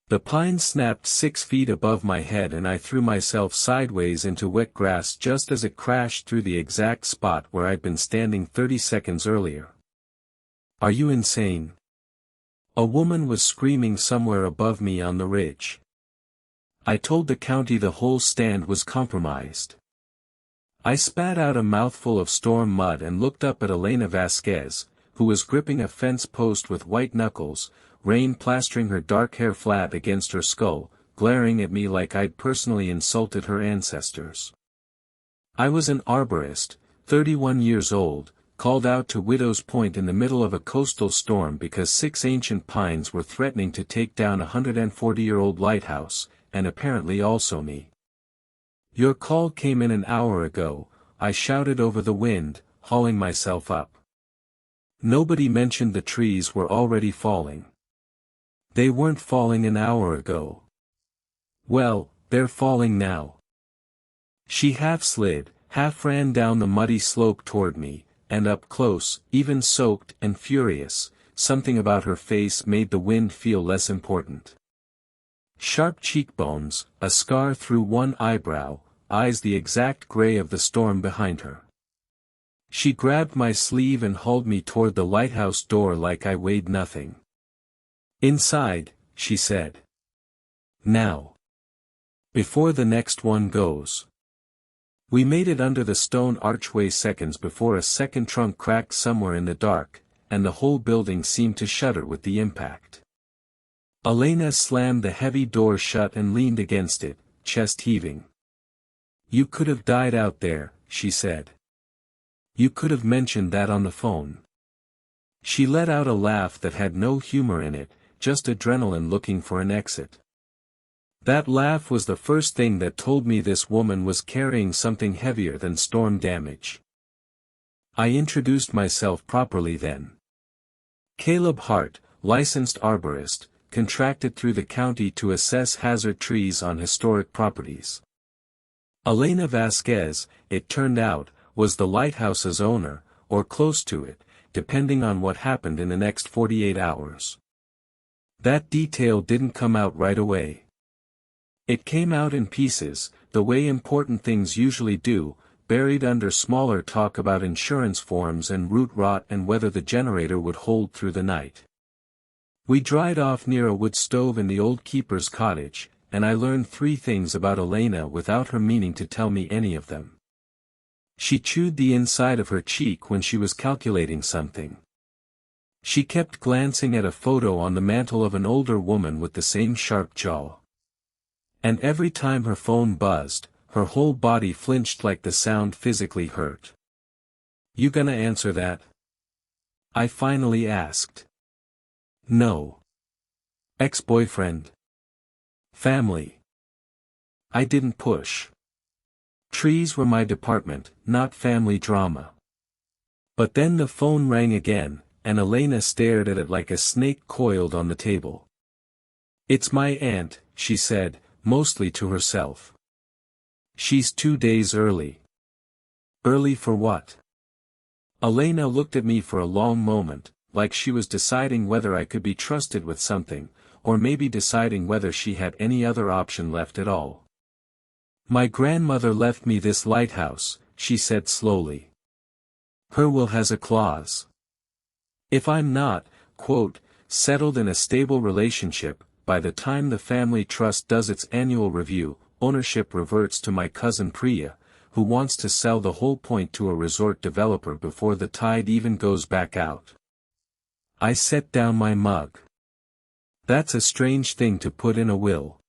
The pine snapped 6 feet above my head and I threw myself sideways into wet grass just as it crashed through the exact spot where I'd been standing 30 seconds earlier. "Are you insane?" A woman was screaming somewhere above me on the ridge. I told the county the whole stand was compromised. I spat out a mouthful of storm mud and looked up at Elena Vasquez, who was gripping a fence post with white knuckles, rain plastering her dark hair flat against her skull, glaring at me like I'd personally insulted her ancestors. I was an arborist, 31 years old, called out to Widow's Point in the middle of a coastal storm because 6 ancient pines were threatening to take down a 140-year-old lighthouse, and apparently also me. "Your call came in an hour ago," I shouted over the wind, hauling myself up. Nobody mentioned the trees were already falling. They weren't falling an hour ago. Well, they're falling now. She half slid, half ran down the muddy slope toward me, and up close, even soaked and furious, something about her face made the wind feel less important. Sharp cheekbones, a scar through one eyebrow, eyes the exact gray of the storm behind her. She grabbed my sleeve and hauled me toward the lighthouse door like I weighed nothing. "Inside," she said. "Now. Before the next one goes." We made it under the stone archway seconds before a second trunk cracked somewhere in the dark, and the whole building seemed to shudder with the impact. Elena slammed the heavy door shut and leaned against it, chest heaving. "You could have died out there," she said. "You could have mentioned that on the phone." She let out a laugh that had no humor in it, just adrenaline looking for an exit. That laugh was the first thing that told me this woman was carrying something heavier than storm damage. I introduced myself properly then. Caleb Hart, licensed arborist, contracted through the county to assess hazard trees on historic properties. Elena Vasquez, it turned out, was the lighthouse's owner, or close to it, depending on what happened in the next 48 hours. That detail didn't come out right away. It came out in pieces, the way important things usually do, buried under smaller talk about insurance forms and root rot and whether the generator would hold through the night. We dried off near a wood stove in the old keeper's cottage, and I learned 3 things about Elena without her meaning to tell me any of them. She chewed the inside of her cheek when she was calculating something. She kept glancing at a photo on the mantel of an older woman with the same sharp jaw. And every time her phone buzzed, her whole body flinched like the sound physically hurt. "You gonna answer that?" I finally asked. "No. Ex-boyfriend. Family." I didn't push. Trees were my department, not family drama. But then the phone rang again, and Elena stared at it like a snake coiled on the table. "It's my aunt," she said, mostly to herself. "She's 2 days early." "Early for what?" Elena looked at me for a long moment, like she was deciding whether I could be trusted with something, or maybe deciding whether she had any other option left at all. "My grandmother left me this lighthouse," she said slowly. "Her will has a clause. If I'm not, quote, settled in a stable relationship, by the time the family trust does its annual review, ownership reverts to my cousin Priya, who wants to sell the whole point to a resort developer before the tide even goes back out." I set down my mug. That's a strange thing to put in a will.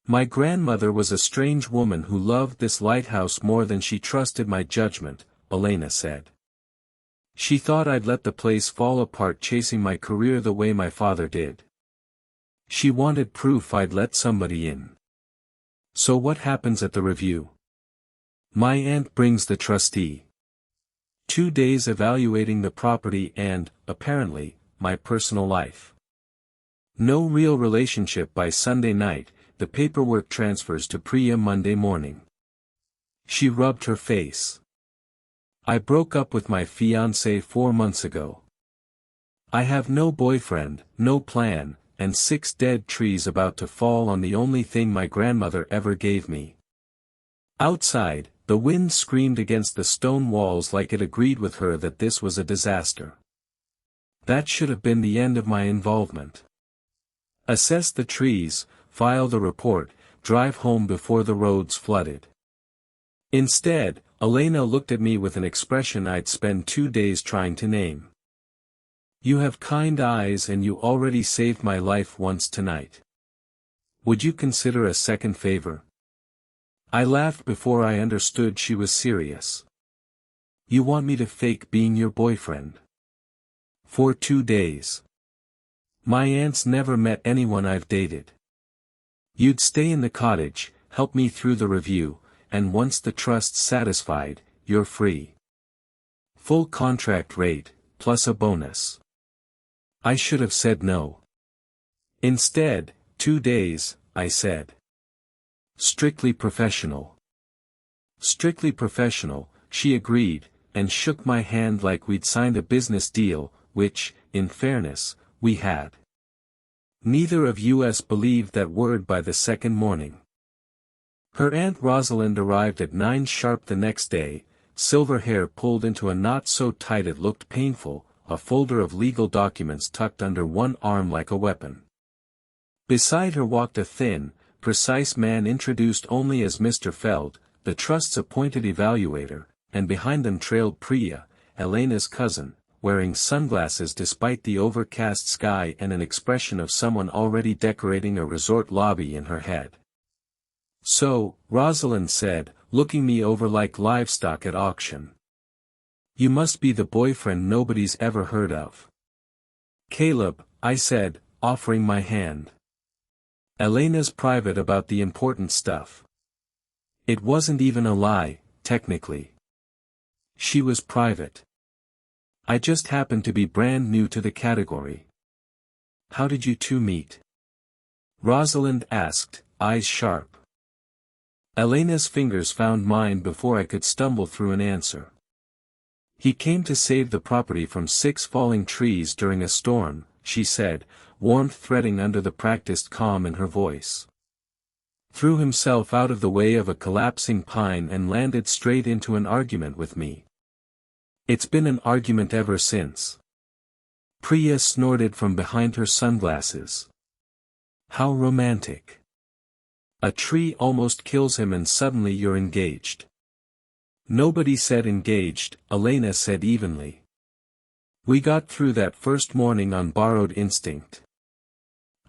"My grandmother was a strange woman who loved this lighthouse more than she trusted my judgment," Elena said. "She thought I'd let the place fall apart chasing my career the way my father did. She wanted proof I'd let somebody in." "So what happens at the review?" "My aunt brings the trustee. 2 days evaluating the property and, apparently, my personal life. No real relationship by Sunday night, the paperwork transfers to Priya Monday morning." She rubbed her face. "I broke up with my fiancé 4 months ago. I have no boyfriend, no plan, and 6 dead trees about to fall on the only thing my grandmother ever gave me. Outside, the wind screamed against the stone walls like it agreed with her that this was a disaster. That should have been the end of my involvement. Assess the trees, file the report, drive home before the roads flooded. Instead, Elena looked at me with an expression I'd spend 2 days trying to name. You have kind eyes and you already saved my life once tonight. Would you consider a second favor? I laughed before I understood she was serious. You want me to fake being your boyfriend? For 2 days. My aunts never met anyone I've dated. You'd stay in the cottage, help me through the review, and once the trust's satisfied, you're free. Full contract rate, plus a bonus. I should have said no. Instead, 2 days, I said. Strictly professional. Strictly professional, she agreed, and shook my hand like we'd signed a business deal, which, in fairness, we had. Neither of us believed that word by the second morning. Her Aunt Rosalind arrived at 9 sharp the next day, silver hair pulled into a knot so tight it looked painful, a folder of legal documents tucked under one arm like a weapon. Beside her walked a thin, precise man introduced only as Mr. Feld, the trust's appointed evaluator, and behind them trailed Priya, Elena's cousin, wearing sunglasses despite the overcast sky and an expression of someone already decorating a resort lobby in her head. So, Rosalind said, looking me over like livestock at auction. You must be the boyfriend nobody's ever heard of. Caleb, I said, offering my hand. Elena's private about the important stuff. It wasn't even a lie, technically. She was private. I just happened to be brand new to the category. How did you two meet? Rosalind asked, eyes sharp. Elena's fingers found mine before I could stumble through an answer. He came to save the property from 6 falling trees during a storm, she said, warmth threading under the practiced calm in her voice. Threw himself out of the way of a collapsing pine and landed straight into an argument with me. It's been an argument ever since. Priya snorted from behind her sunglasses. How romantic. A tree almost kills him and suddenly you're engaged. Nobody said engaged, Elena said evenly. We got through that first morning on borrowed instinct.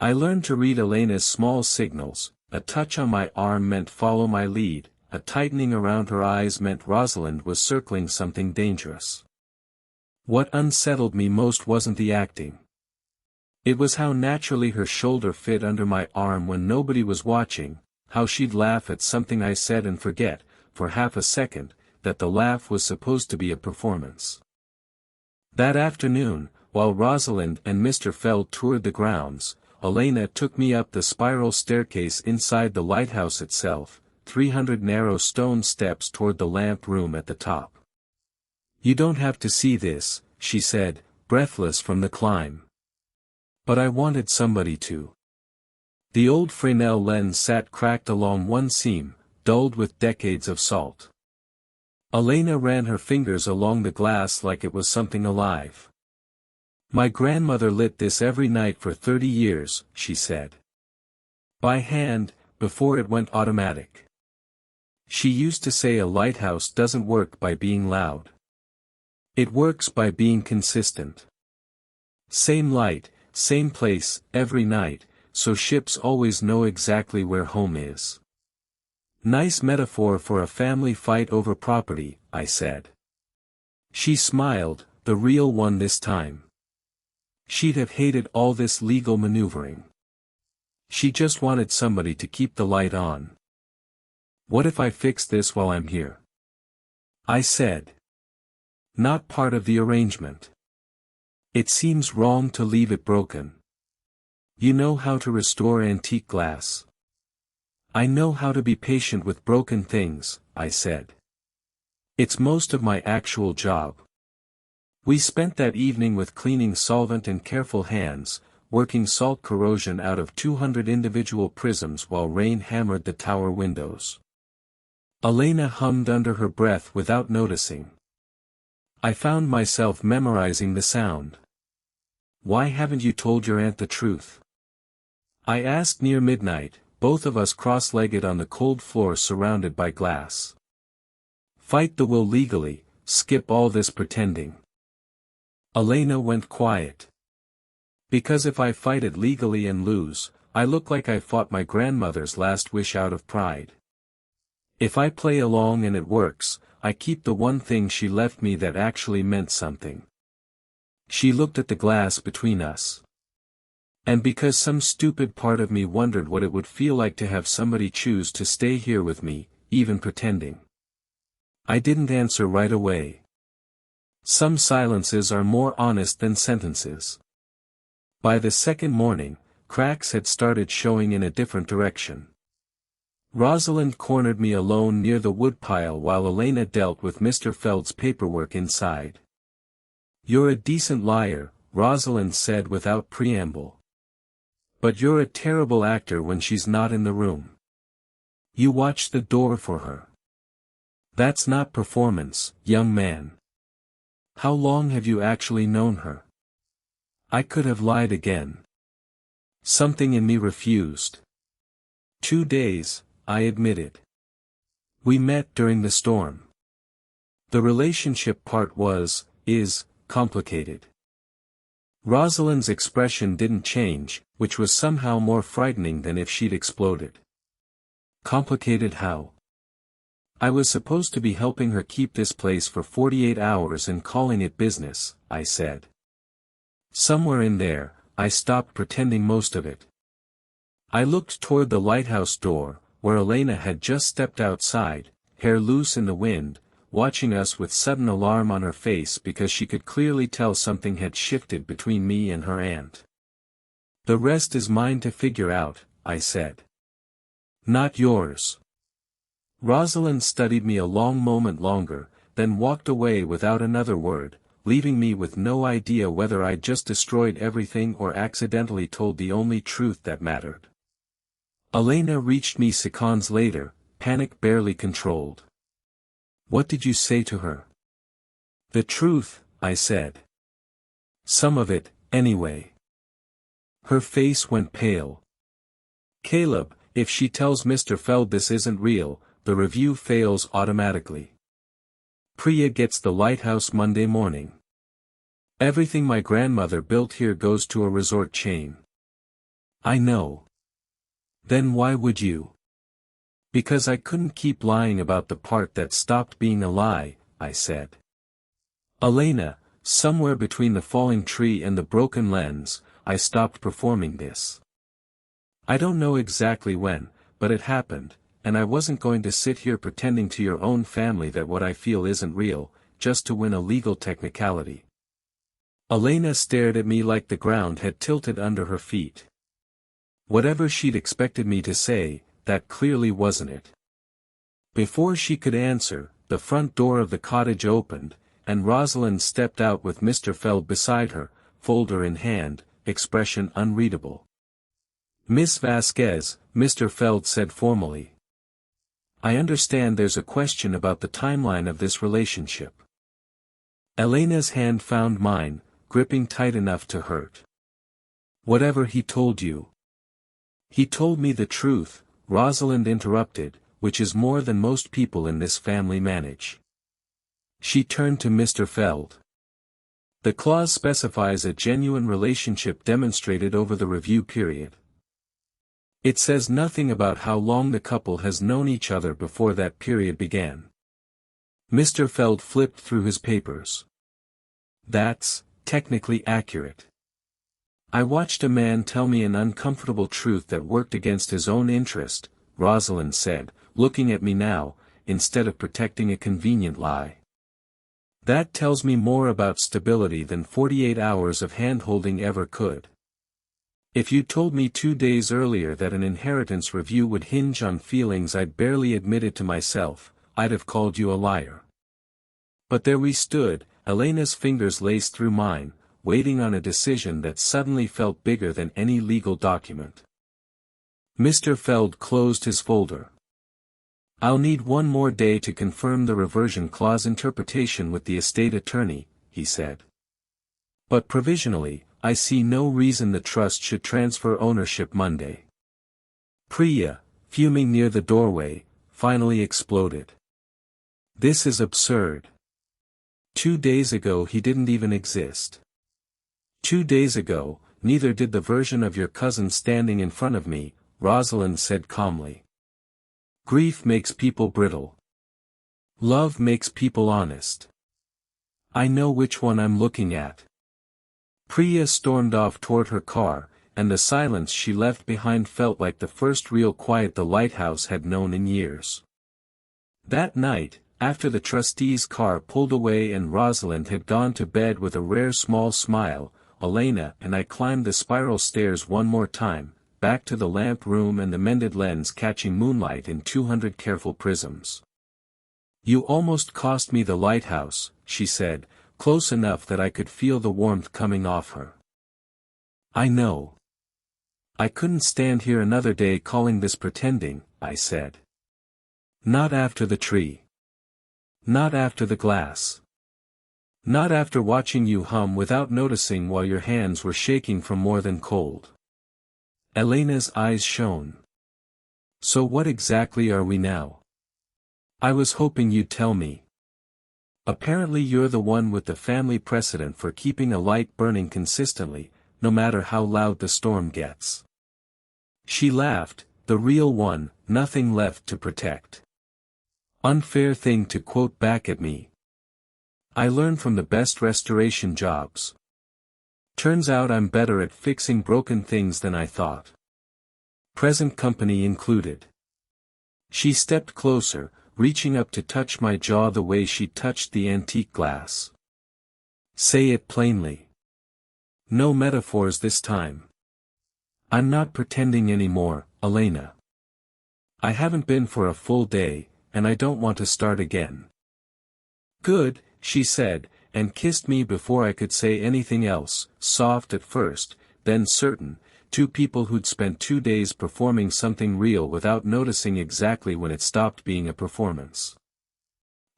I learned to read Elena's small signals, a touch on my arm meant follow my lead, a tightening around her eyes meant Rosalind was circling something dangerous. What unsettled me most wasn't the acting. It was how naturally her shoulder fit under my arm when nobody was watching, how she'd laugh at something I said and forget, for half a second, that the laugh was supposed to be a performance. That afternoon, while Rosalind and Mr. Feld toured the grounds, Elena took me up the spiral staircase inside the lighthouse itself, 300 narrow stone steps toward the lamp room at the top. You don't have to see this, she said, breathless from the climb. But I wanted somebody to. The old Fresnel lens sat cracked along one seam, dulled with decades of salt. Elena ran her fingers along the glass like it was something alive. My grandmother lit this every night for 30 years, she said. By hand, before it went automatic. She used to say a lighthouse doesn't work by being loud. It works by being consistent. Same light, same place, every night, so ships always know exactly where home is. Nice metaphor for a family fight over property, I said. She smiled, the real one this time. She'd have hated all this legal maneuvering. She just wanted somebody to keep the light on. What if I fix this while I'm here? I said. Not part of the arrangement. It seems wrong to leave it broken. You know how to restore antique glass. I know how to be patient with broken things, I said. It's most of my actual job. We spent that evening with cleaning solvent and careful hands, working salt corrosion out of 200 individual prisms while rain hammered the tower windows. Elena hummed under her breath without noticing. I found myself memorizing the sound. Why haven't you told your aunt the truth? I asked near midnight, both of us cross-legged on the cold floor surrounded by glass. Fight the will legally, skip all this pretending. Elena went quiet. Because if I fight it legally and lose, I look like I fought my grandmother's last wish out of pride. If I play along and it works, I keep the one thing she left me that actually meant something. She looked at the glass between us. And because some stupid part of me wondered what it would feel like to have somebody choose to stay here with me, even pretending. I didn't answer right away. Some silences are more honest than sentences. By the second morning, cracks had started showing in a different direction. Rosalind cornered me alone near the woodpile while Elena dealt with Mr. Feld's paperwork inside. You're a decent liar, Rosalind said without preamble. But you're a terrible actor when she's not in the room. You watch the door for her. That's not performance, young man. How long have you actually known her? I could have lied again. Something in me refused. 2 days, I admitted. We met during the storm. The relationship part is, complicated. Rosalind's expression didn't change, which was somehow more frightening than if she'd exploded. Complicated how? I was supposed to be helping her keep this place for 48 hours and calling it business, I said. Somewhere in there, I stopped pretending most of it. I looked toward the lighthouse door, where Elena had just stepped outside, hair loose in the wind, watching us with sudden alarm on her face because she could clearly tell something had shifted between me and her aunt. The rest is mine to figure out, I said. Not yours. Rosalind studied me a long moment longer, then walked away without another word, leaving me with no idea whether I'd just destroyed everything or accidentally told the only truth that mattered. Elena reached me seconds later, panic barely controlled. What did you say to her? The truth, I said. Some of it, anyway. Her face went pale. Caleb, if she tells Mr. Feld this isn't real, the review fails automatically. Priya gets the lighthouse Monday morning. Everything my grandmother built here goes to a resort chain. I know. Then why would you? Because I couldn't keep lying about the part that stopped being a lie, I said. Elena, somewhere between the falling tree and the broken lens, I stopped performing this. I don't know exactly when, but it happened, and I wasn't going to sit here pretending to your own family that what I feel isn't real, just to win a legal technicality. Elena stared at me like the ground had tilted under her feet. Whatever she'd expected me to say, that clearly wasn't it. Before she could answer, the front door of the cottage opened, and Rosalind stepped out with Mr. Feld beside her, folder in hand, expression unreadable. Miss Vasquez, Mr. Feld said formally. I understand there's a question about the timeline of this relationship. Elena's hand found mine, gripping tight enough to hurt. Whatever he told you. He told me the truth, Rosalind interrupted, which is more than most people in this family manage. She turned to Mr. Feld. The clause specifies a genuine relationship demonstrated over the review period. It says nothing about how long the couple has known each other before that period began. Mr. Feld flipped through his papers. That's technically accurate. I watched a man tell me an uncomfortable truth that worked against his own interest, Rosalind said, looking at me now, instead of protecting a convenient lie. That tells me more about stability than 48 hours of hand-holding ever could. If you told me 2 days earlier that an inheritance review would hinge on feelings I'd barely admitted to myself, I'd have called you a liar. But there we stood, Elena's fingers laced through mine, waiting on a decision that suddenly felt bigger than any legal document. Mr. Feld closed his folder. "I'll need one more day to confirm the reversion clause interpretation with the estate attorney," he said. "But provisionally, I see no reason the trust should transfer ownership Monday." Priya, fuming near the doorway, finally exploded. "This is absurd. 2 days ago he didn't even exist. 2 days ago, neither did the version of your cousin standing in front of me," Rosalind said calmly. "Grief makes people brittle. Love makes people honest. I know which one I'm looking at." Priya stormed off toward her car, and the silence she left behind felt like the first real quiet the lighthouse had known in years. That night, after the trustee's car pulled away and Rosalind had gone to bed with a rare small smile, Elena and I climbed the spiral stairs one more time, back to the lamp room and the mended lens catching moonlight in 200 careful prisms. "You almost cost me the lighthouse," she said, close enough that I could feel the warmth coming off her. "I know. I couldn't stand here another day calling this pretending," I said. "Not after the tree. Not after the glass. Not after watching you hum without noticing while your hands were shaking from more than cold." Elena's eyes shone. "So what exactly are we now? I was hoping you'd tell me. Apparently you're the one with the family precedent for keeping a light burning consistently, no matter how loud the storm gets." She laughed, "The real one, nothing left to protect." Unfair thing to quote back at me. I learned from the best restoration jobs. Turns out I'm better at fixing broken things than I thought. Present company included. She stepped closer, reaching up to touch my jaw the way she touched the antique glass. "Say it plainly. No metaphors this time. I'm not pretending anymore, Elena. I haven't been for a full day, and I don't want to start again." "Good," she said, and kissed me before I could say anything else, soft at first, then certain, two people who'd spent 2 days performing something real without noticing exactly when it stopped being a performance.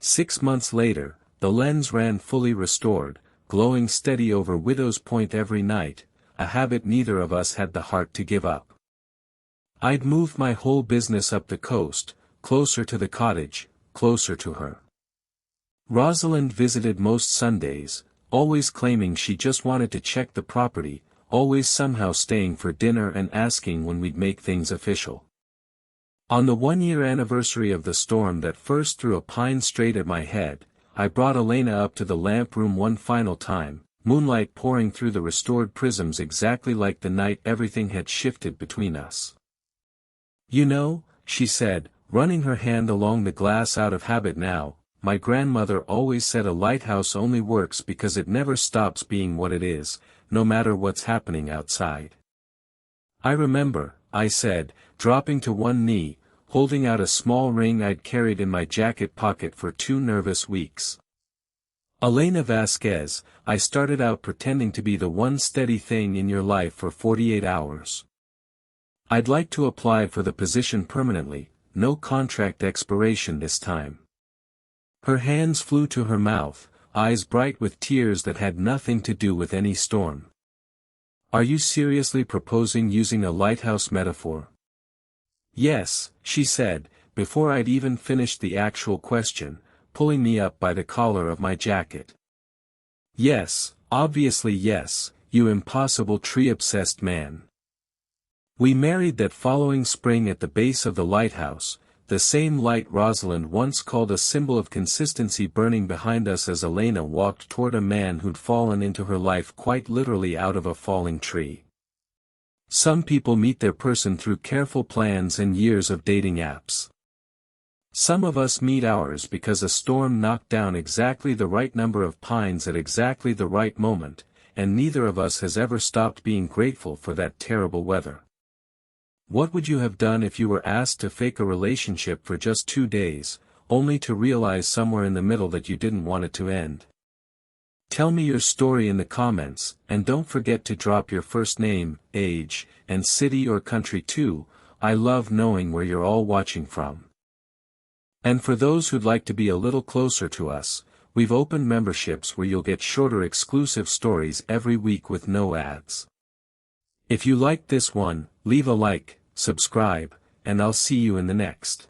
6 months later, the lens ran fully restored, glowing steady over Widow's Point every night, a habit neither of us had the heart to give up. I'd moved my whole business up the coast, closer to the cottage, closer to her. Rosalind visited most Sundays, always claiming she just wanted to check the property, always somehow staying for dinner and asking when we'd make things official. On the 1-year anniversary of the storm that first threw a pine straight at my head, I brought Elena up to the lamp room one final time, moonlight pouring through the restored prisms exactly like the night everything had shifted between us. "You know," she said, running her hand along the glass out of habit now, "my grandmother always said a lighthouse only works because it never stops being what it is, no matter what's happening outside." "I remember," I said, dropping to one knee, holding out a small ring I'd carried in my jacket pocket for 2 nervous weeks. "Elena Vasquez, I started out pretending to be the one steady thing in your life for 48 hours. I'd like to apply for the position permanently, no contract expiration this time." Her hands flew to her mouth, eyes bright with tears that had nothing to do with any storm. "Are you seriously proposing using a lighthouse metaphor?" "Yes," she said, before I'd even finished the actual question, pulling me up by the collar of my jacket. "Yes, obviously yes, you impossible tree-obsessed man." We married that following spring at the base of the lighthouse, the same light Rosalind once called a symbol of consistency burning behind us as Elena walked toward a man who'd fallen into her life quite literally out of a falling tree. Some people meet their person through careful plans and years of dating apps. Some of us meet ours because a storm knocked down exactly the right number of pines at exactly the right moment, and neither of us has ever stopped being grateful for that terrible weather. What would you have done if you were asked to fake a relationship for just 2 days, only to realize somewhere in the middle that you didn't want it to end? Tell me your story in the comments, and don't forget to drop your first name, age, and city or country too. I love knowing where you're all watching from. And for those who'd like to be a little closer to us, we've opened memberships where you'll get shorter exclusive stories every week with no ads. If you liked this one, leave a like, subscribe, and I'll see you in the next.